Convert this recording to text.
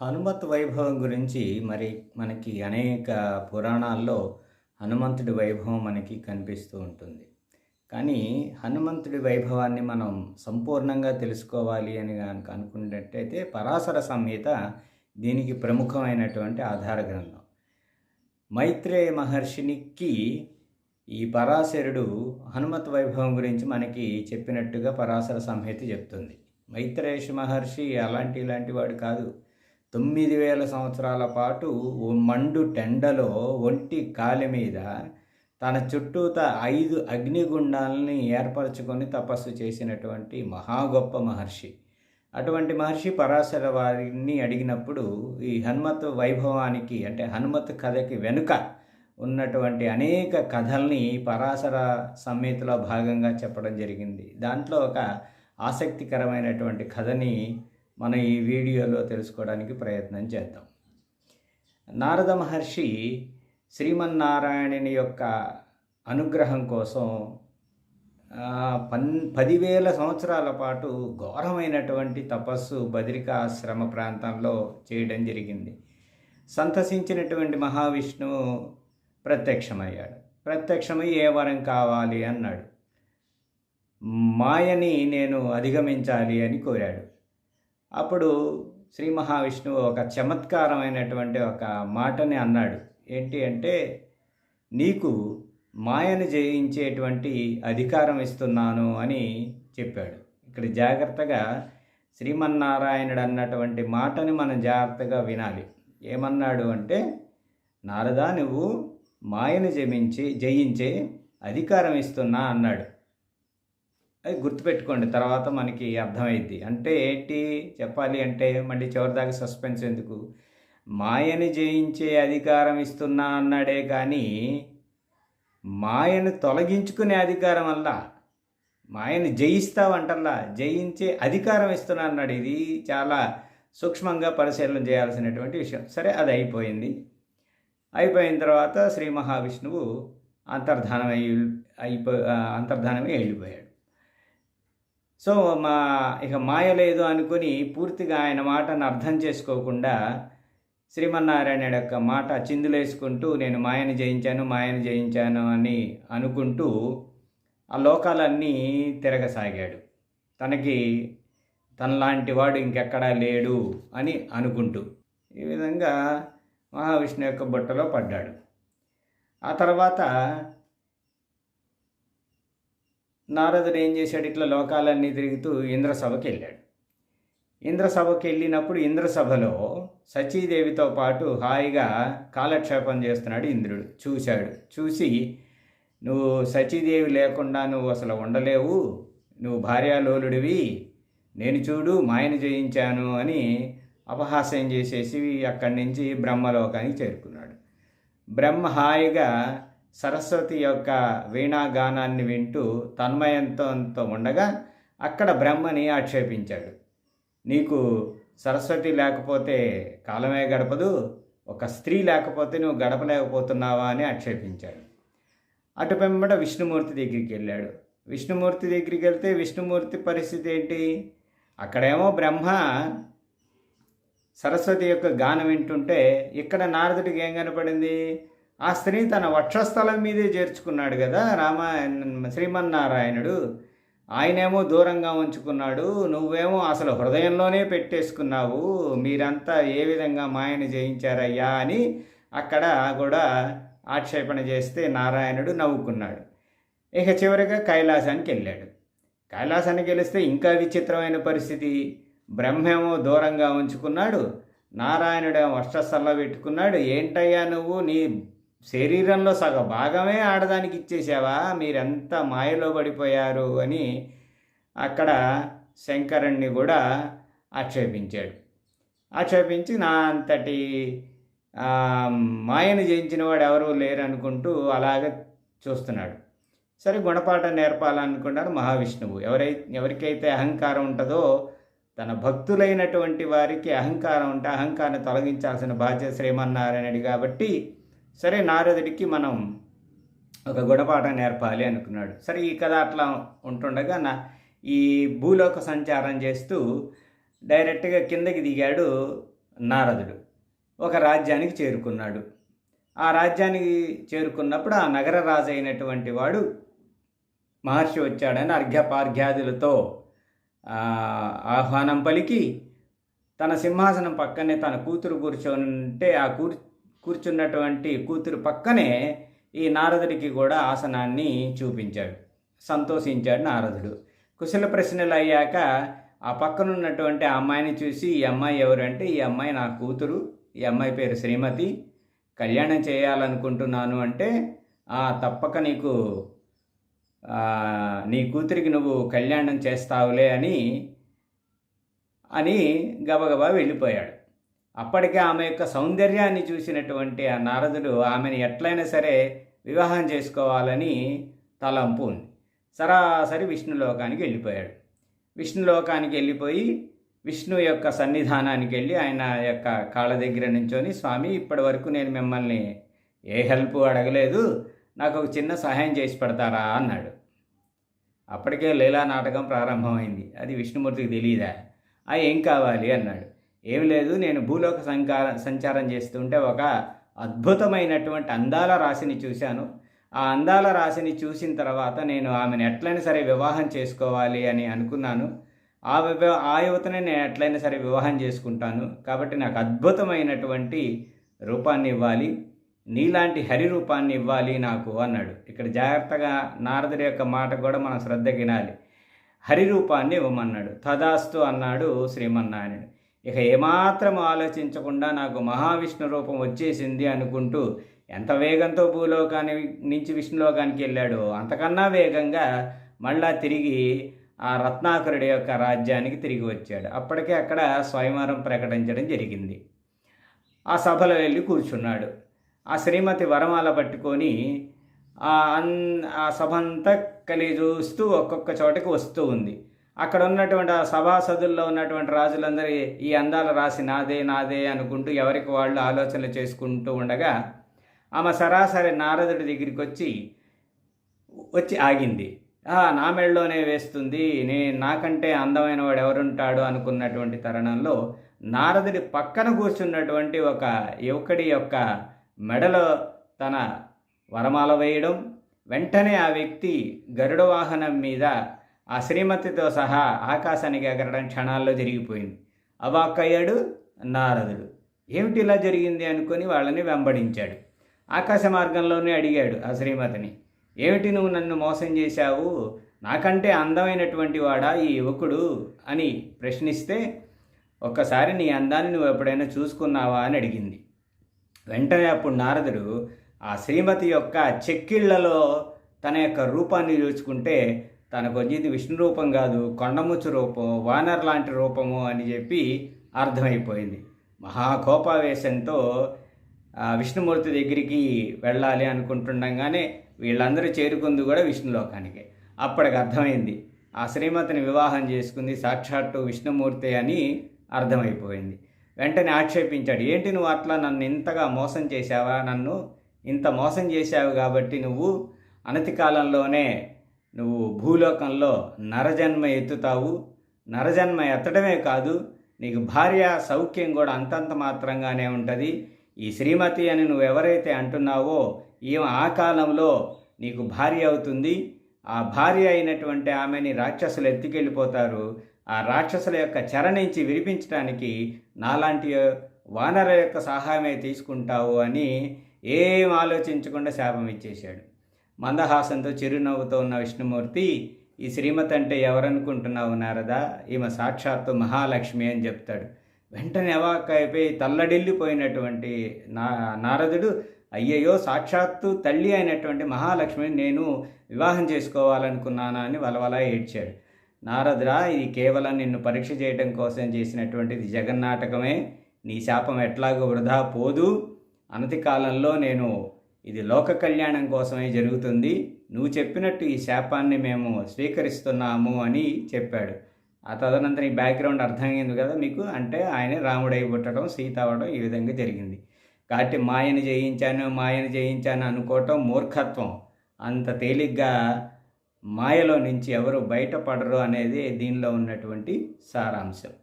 హనుమత్ వైభవం గురించి మరి మనకి అనేక పురాణాల్లో హనుమంతుడి వైభవం మనకి కనిపిస్తూ ఉంటుంది. కానీ హనుమంతుడి వైభవాన్ని మనం సంపూర్ణంగా తెలుసుకోవాలి అని గనుక అనుకున్నట్టయితే పరాశర సంహిత దీనికి ప్రముఖమైనటువంటి ఆధార గ్రంథం. మైత్రేయ మహర్షినికి ఈ పరాశరుడు హనుమత్ వైభవం గురించి మనకి చెప్పినట్టుగా పరాశర సంహిత చెప్తుంది. మైత్రేయ మహర్షి ఇలాంటి వాడు కాదు. 9000 సంవత్సరాల పాటు మండు టెండలో ఒంటి కాలి మీద తన చుట్టూత 5 అగ్నిగుండాలని ఏర్పరచుకొని తపస్సు చేసినటువంటి మహా గొప్ప మహర్షి. అటువంటి మహర్షి పరాశర వారిని అడిగినప్పుడు ఈ హనుమత్ వైభవానికి అంటే హనుమత్ కథకి వెనుక ఉన్నటువంటి అనేక కథల్ని పరాశర సంహితలో భాగంగా చెప్పడం జరిగింది. దాంట్లో ఒక ఆసక్తికరమైనటువంటి కథని మనం ఈ వీడియోలో తెలుసుకోవడానికి ప్రయత్నం చేద్దాం. నారద మహర్షి శ్రీమన్నారాయణుని యొక్క అనుగ్రహం కోసం 10,000 సంవత్సరాల పాటు ఘోరమైనటువంటి తపస్సు బదరికాశ్రమ ప్రాంతంలో చేయడం జరిగింది. సంతసించినటువంటి మహావిష్ణువు ప్రత్యక్షమయ్యాడు. ప్రత్యక్షమై ఏ వరం కావాలి అన్నాడు. మాయని నేను అధిగమించాలి అని కోరాడు. అప్పుడు శ్రీ మహావిష్ణువు ఒక చమత్కారమైనటువంటి ఒక మాటని అన్నాడు. ఏంటి అంటే, నీకు మాయను జయించేటువంటి అధికారం ఇస్తున్నాను అని చెప్పాడు. ఇక్కడ జాగ్రత్తగా శ్రీమన్నారాయణుడు అన్నటువంటి మాటని మనం జాగ్రత్తగా వినాలి. ఏమన్నాడు అంటే, నారదా, నువ్వు మాయను జయించే అధికారం ఇస్తున్నా అన్నాడు. అది గుర్తుపెట్టుకోండి, తర్వాత మనకి అర్థమైద్ది. అంటే ఏంటి చెప్పాలి అంటే మళ్ళీ చివరిదాకా సస్పెన్స్ ఎందుకు? మాయని జయించే అధికారం ఇస్తున్నా అన్నాడే కానీ మాయను తొలగించుకునే అధికారం వల్ల మాయని జయిస్తావంటల్లా జయించే అధికారం ఇస్తున్నా అన్నాడు. ఇది చాలా సూక్ష్మంగా పరిశీలన చేయాల్సినటువంటి విషయం. సరే, అది అయిపోయింది. అయిపోయిన తర్వాత శ్రీ మహావిష్ణువు అంతర్ధానమై వెళ్ళిపోయాడు. సో ఇక మాయ లేదు అనుకుని పూర్తిగా ఆయన మాటను అర్థం చేసుకోకుండా శ్రీమన్నారాయణ యొక్క మాట చిందులేసుకుంటూ నేను మాయను జయించాను అని అనుకుంటూ ఆ లోకాలన్నీ తిరగసాగాడు. తనలాంటి వాడు ఇంకెక్కడా లేడు అని అనుకుంటూ ఈ విధంగా మహావిష్ణు యొక్క బుట్టలో పడ్డాడు. ఆ తర్వాత నారదుడు ఏం చేశాడు? ఇట్లా లోకాలన్నీ తిరుగుతూ ఇంద్రసభకి వెళ్ళాడు. ఇంద్రసభకి వెళ్ళినప్పుడు ఇంద్రసభలో సచీదేవితో పాటు హాయిగా కాలక్షేపం చేస్తున్నాడు ఇంద్రుడు. చూసి నువ్వు సచీదేవి లేకుండా నువ్వు అసలు ఉండలేవు, నువ్వు భార్యాలోలుడివి, నేను చూడు మాయను జయించాను అని అపహాస్యం చేసేసి అక్కడి నుంచి బ్రహ్మలోకానికి చేరుకున్నాడు. బ్రహ్మ హాయిగా సరస్వతి యొక్క వీణాగానాన్ని వింటూ తన్మయంతో ఉండగా అక్కడ బ్రహ్మని ఆక్షేపించాడు. నీకు సరస్వతి లేకపోతే కాలమే గడపదు, ఒక స్త్రీ లేకపోతే నువ్వు గడపలేకపోతున్నావా అని ఆక్షేపించాడు. అటు వెంబడ విష్ణుమూర్తి దగ్గరికి వెళ్ళాడు. విష్ణుమూర్తి దగ్గరికి వెళ్తే విష్ణుమూర్తి పరిస్థితి ఏంటి? అక్కడేమో బ్రహ్మ సరస్వతి యొక్క గానం వింటుంటే ఇక్కడ నారదుడికి ఏం కనపడింది? ఆ స్త్రీ తన వక్షస్థలం మీదే చేర్చుకున్నాడు కదా శ్రీమన్నారాయణుడు. ఆయనేమో దూరంగా ఉంచుకున్నాడు, నువ్వేమో అసలు హృదయంలోనే పెట్టేసుకున్నావు. మీరంతా ఏ విధంగా మాయను జయించారయ్యా అని అక్కడ కూడా ఆక్షేపణ చేస్తే నారాయణుడు నవ్వుకున్నాడు. ఇక చివరిగా కైలాసానికి వెళ్ళాడు. కైలాసానికి వెళిస్తే ఇంకా విచిత్రమైన పరిస్థితి. బ్రహ్మేమో దూరంగా ఉంచుకున్నాడు, నారాయణుడేమో వక్షస్థలంలో పెట్టుకున్నాడు. ఏంటయ్యా నువ్వు నీ శరీరంలో సగ భాగమే ఆడదానికి ఇచ్చేసావా, మీరెంత మాయలో పడిపోయారు అని అక్కడ శంకరుణ్ణి కూడా ఆక్షేపించి నా అంతటి మాయను జయించిన వాడు ఎవరూ లేరు అనుకుంటూ అలాగే చూస్తున్నాడు. సరే, గుణపాఠం నేర్పాలనుకున్నాడు మహావిష్ణువు. ఎవరికైతే అహంకారం ఉంటుందో తన భక్తులైనటువంటి వారికి అహంకారం ఉంటే అహంకారాన్ని తొలగించాల్సిన బాధ్యత శ్రీమన్నారాయణుడి కాబట్టి సరే నారదుడికి మనం ఒక గుణపాఠం నేర్పాలి అనుకున్నాడు. సరే, ఈ కథ అట్లా ఉంటుండగా ఈ భూలోక సంచారం చేస్తూ డైరెక్ట్గా కిందకి దిగాడు నారదుడు ఒక రాజ్యానికి చేరుకున్నాడు. ఆ రాజ్యానికి చేరుకున్నప్పుడు ఆ నగర రాజు అయినటువంటి వాడు మహర్షి వచ్చాడని అర్ఘ్యపార్ఘ్యాదులతో ఆహ్వానం పలికి తన సింహాసనం పక్కనే తన కూతురు కూర్చొని ఆ కూర్చున్నటువంటి కూతురు పక్కనే ఈ నారదుడికి కూడా ఆసనాన్ని చూపించాడు. సంతోషించాడు నారదుడు. కుశల ప్రశ్నలు అయ్యాక ఆ పక్కనున్నటువంటి ఆ అమ్మాయిని చూసి, ఈ అమ్మాయి ఎవరంటే, ఈ అమ్మాయి నా కూతురు, ఈ అమ్మాయి పేరు శ్రీమతి, కళ్యాణం చేయాలనుకుంటున్నాను అంటే, తప్పక నీ కూతురికి నువ్వు కళ్యాణం చేస్తావులే అని గబగబా వెళ్ళిపోయాడు. అప్పటికే ఆమె యొక్క సౌందర్యాన్ని చూసినటువంటి ఆ నారదుడు ఆమెను ఎట్లయినా సరే వివాహం చేసుకోవాలని తలంపు ఉంది. సరాసరి విష్ణులోకానికి వెళ్ళిపోయాడు. విష్ణులోకానికి వెళ్ళిపోయి విష్ణు యొక్క సన్నిధానానికి వెళ్ళి ఆయన యొక్క కాళ్ళ దగ్గర నుంచొని, స్వామి, ఇప్పటి వరకు నేను మిమ్మల్ని ఏ హెల్ప్ అడగలేదు, నాకు ఒక చిన్న సహాయం చేసి పెడతారా అన్నాడు. అప్పటికే లీలా నాటకం ప్రారంభమైంది. అది విష్ణుమూర్తికి తెలియదా? ఏం కావాలి అన్నాడు. ఏం లేదు, నేను భూలోక సంచారం చేస్తుంటే ఒక అద్భుతమైనటువంటి అందాల రాశిని చూశాను. ఆ అందాల రాశిని చూసిన తర్వాత నేను ఆమెను ఎట్లయినా సరే వివాహం చేసుకోవాలి అని అనుకున్నాను. ఆ యువతని నేను ఎట్లయినా సరే వివాహం చేసుకుంటాను. కాబట్టి నాకు అద్భుతమైనటువంటి రూపాన్ని ఇవ్వాలి, నీలాంటి హరి రూపాన్ని ఇవ్వాలి నాకు అన్నాడు. ఇక్కడ జాగ్రత్తగా నారదుడి యొక్క మాట కూడా మనం శ్రద్ధ వినాలి. హరి రూపాన్ని ఇవ్వమన్నాడు. తదాస్తు అన్నాడు శ్రీమన్నారాయణుడు. ఇక ఏమాత్రం ఆలోచించకుండా నాకు మహావిష్ణు రూపం వచ్చేసింది అనుకుంటూ ఎంత వేగంతో భూలోకాన్ని నుంచి విష్ణులోకానికి వెళ్ళాడో అంతకన్నా వేగంగా మళ్ళా తిరిగి ఆ రత్నాకరుడి యొక్క రాజ్యానికి తిరిగి వచ్చాడు. అప్పటికే అక్కడ స్వయంవరం ప్రకటించడం జరిగింది. ఆ సభలో వెళ్ళి కూర్చున్నాడు. ఆ శ్రీమతి వరమాల పట్టుకొని ఆ సభ అంతా కలిగి చూస్తూ ఒక్కొక్క చోటకి వస్తూ ఉంది. అక్కడ ఉన్నటువంటి ఆ సభాసదుల్లో ఉన్నటువంటి రాజులందరూ ఈ అందాల రాశి నాదే నాదే అనుకుంటూ ఎవరికి వాళ్ళు ఆలోచనలు చేసుకుంటూ ఉండగా ఆమె సరాసరి నారదుడి దగ్గరికి వచ్చి ఆగింది. నా మెళ్ళలోనే వేస్తుంది, నాకంటే అందమైన వాడు ఎవరుంటాడు అనుకున్నటువంటి తరుణంలో నారదుడి పక్కన కూర్చున్నటువంటి ఒక యువకుడి యొక్క మెడలో తన వరమాల వేయడం, వెంటనే ఆ వ్యక్తి గరుడ వాహనం మీద ఆ శ్రీమతితో సహా ఆకాశానికి ఎగరడం క్షణాల్లో జరిగిపోయింది. అవాక్కయ్యాడు నారదుడు. ఏమిటి ఇలా జరిగింది అనుకొని వాళ్ళని వెంబడించాడు. ఆకాశ మార్గంలోనే అడిగాడు ఆ శ్రీమతిని, ఏమిటి నువ్వు నన్ను మోసం చేశావు, నాకంటే అందమైనటువంటి వాడా ఈ యువకుడు అని ప్రశ్నిస్తే, ఒక్కసారి నీ అందాన్ని నువ్వు ఎప్పుడైనా చూసుకున్నావా అని అడిగింది. వెంటనే అప్పుడు నారదుడు ఆ శ్రీమతి యొక్క చెక్కిళ్లలో తన యొక్క రూపాన్ని చూసుకుంటే తనకు వచ్చేది విష్ణు రూపం కాదు, కొండముచ్చు రూపం, వానర్ లాంటి రూపము అని చెప్పి అర్థమైపోయింది. మహాకోపావేశంతో విష్ణుమూర్తి దగ్గరికి వెళ్ళాలి అనుకుంటుండగానే వీళ్ళందరూ చేరుకుంది కూడా విష్ణులోకానికి. అప్పటికి అర్థమైంది ఆ శ్రీమతిని వివాహం చేసుకుంది సాక్షాత్తు విష్ణుమూర్తి అని అర్థమైపోయింది. వెంటనే ఆక్షేపించాడు, ఏంటి నువ్వు అట్లా నన్ను ఇంతగా మోసం చేశావా, నన్ను ఇంత మోసం చేశావు కాబట్టి నువ్వు అనతి కాలంలోనే నువ్వు భూలోకంలో నరజన్మ ఎత్తుతావు, నరజన్మ ఎత్తడమే కాదు నీకు భార్య సౌఖ్యం కూడా అంతంత మాత్రంగానే ఉంటుంది. ఈ శ్రీమతి అని నువ్వు ఎవరైతే అంటున్నావో ఈమె ఆ కాలంలో నీకు భార్య అవుతుంది. ఆ భార్య అయినటువంటి ఆమెని రాక్షసులు ఎత్తుకెళ్ళిపోతారు. ఆ రాక్షసుల యొక్క చెర నుంచి విడిపించడానికి నాలాంటి వానర యొక్క సహాయమే తీసుకుంటావు అని ఏం ఆలోచించకుండా శాపం ఇచ్చేశాడు. మందహాసంతో చిరునవ్వుతో ఉన్న విష్ణుమూర్తి, ఈ శ్రీమతి అంటే ఎవరనుకుంటున్నావు నారదా, ఈమె సాక్షాత్తు మహాలక్ష్మి అని చెప్తాడు. వెంటనే అవాక్కైపోయి తల్లడిల్లిపోయినటువంటి నారదుడు, అయ్యయ్యో, సాక్షాత్తు తల్లి అయినటువంటి మహాలక్ష్మిని నేను వివాహం చేసుకోవాలనుకున్నానా అని వలవలా ఏడ్చాడు. నారదురా, ఇది కేవలం నిన్ను పరీక్ష చేయడం కోసం చేసినటువంటిది జగన్నాటకమే, నీ శాపం ఎట్లాగో వృధా పోదు. అనతి కాలంలో ఇది లోక కళ్యాణం కోసమే జరుగుతుంది, నువ్వు చెప్పినట్టు ఈ శాపాన్ని మేము స్వీకరిస్తున్నాము అని చెప్పాడు. ఆ తదనంతరం ఈ బ్యాక్గ్రౌండ్ అర్థమైంది కదా మీకు. అంటే ఆయన రాముడై పుట్టడం, సీత అవ్వడం ఈ విధంగా జరిగింది. కాబట్టి మాయను జయించాను అనుకోవటం మూర్ఖత్వం. అంత తేలిగ్గా మాయలో నుంచి ఎవరు బయటపడరు అనేది దీనిలో ఉన్నటువంటి సారాంశం.